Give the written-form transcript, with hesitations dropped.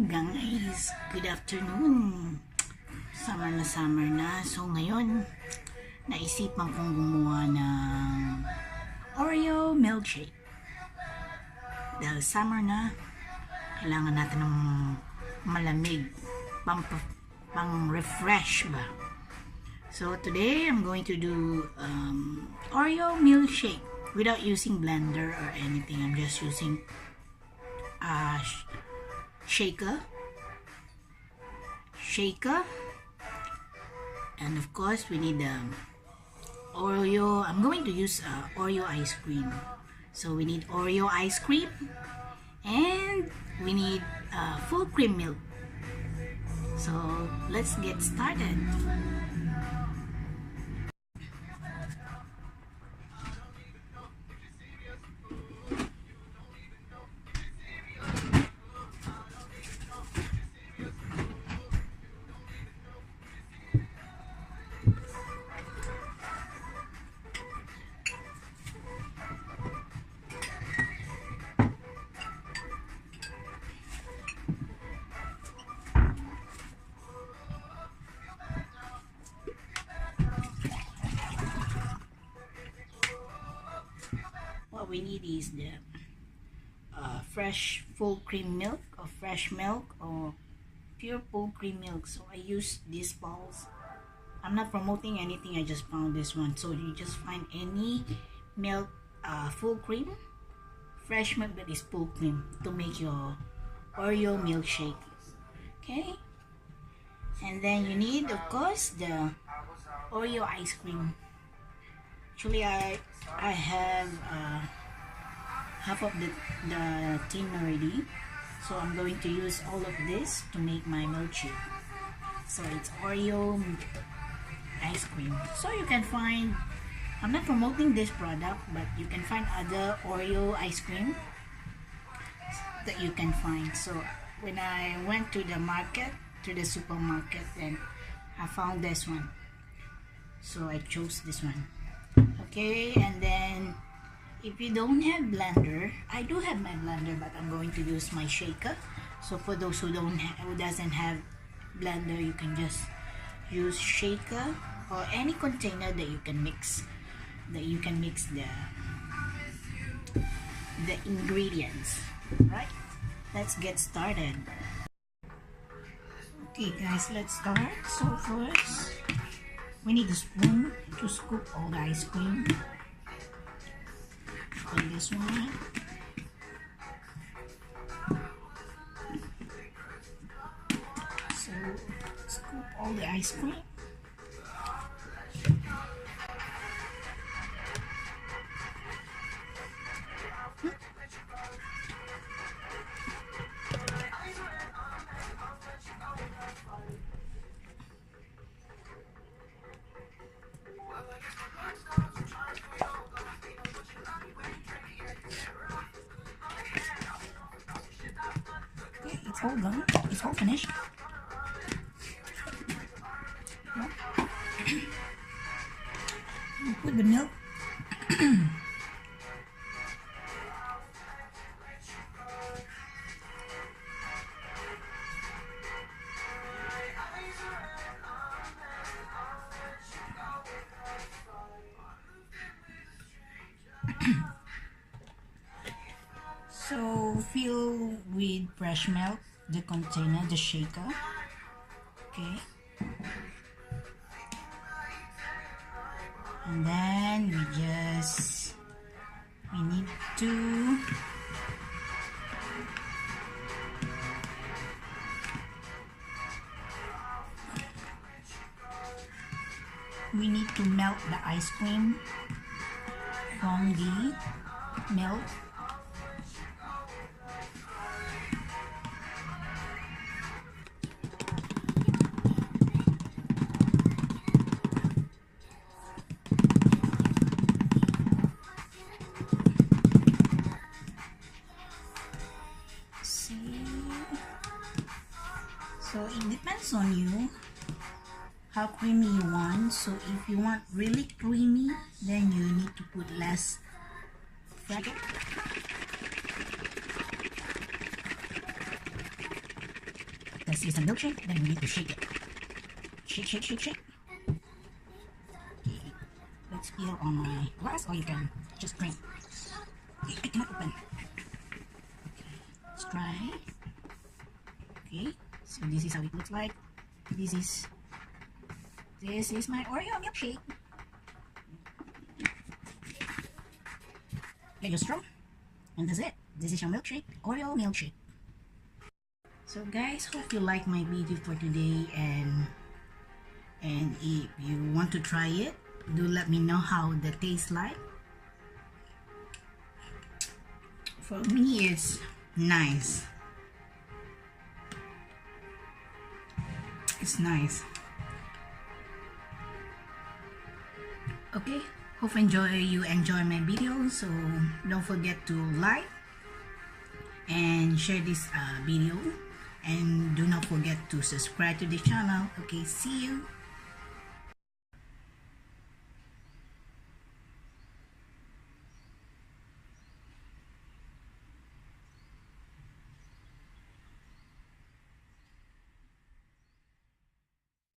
guys, good afternoon. Summer na. So ngayon, naisipan kong gumawa ng Oreo Milkshake. Dahil summer na, kailangan natin ng malamig, pang refresh ba. So today, I'm going to do Oreo Milkshake without using blender or anything. I'm just using shaker, and of course we need Oreo. I'm going to use Oreo ice cream, so we need Oreo ice cream and we need full cream milk. So let's get started. What we need is the fresh full cream milk, or fresh milk, or pure full cream milk. So I use these balls. I'm not promoting anything, I just found this one. So you just find any milk, full cream, fresh milk that is full cream, to make your Oreo milkshake. Okay, and then you need, of course, the Oreo ice cream. Actually, I have half of the tin already, so I'm going to use all of this to make my milkshake. So it's Oreo ice cream. So you can find, I'm not promoting this product, but you can find other Oreo ice cream that you can find. So when I went to the market, to the supermarket, and I found this one, so I chose this one. Okay, and then if you don't have blender, I do have my blender, but I'm going to use my shaker. So for those who doesn't have blender, you can just use shaker or any container that you can mix the ingredients. Right, let's get started. Okay guys, let's start. So first, we need a spoon to scoop all the ice cream. On this one. So scoop all the ice cream. It's all done. It's all finished. Put the milk. So fill with fresh milk the container, the shaker. Okay, and then we need to melt the ice cream from the milk. So it depends on you how creamy you want. So if you want really creamy, then you need to put less fat. this is a milkshake. Then we need to shake it. Shake, shake, shake, shake. Okay, let's spill on my glass, or you can just drink. Okay, I cannot open. Okay, let's try. Okay, so this is how it looks like. This is my Oreo milkshake. Get your straw, and that's it. This is your milkshake, Oreo milkshake. So guys, hope you like my video for today, and if you want to try it, do let me know how the taste like. For me, it's nice. It's nice. Okay, hope you enjoy my video. So don't forget to like and share this video, and do not forget to subscribe to the channel. Okay, see you.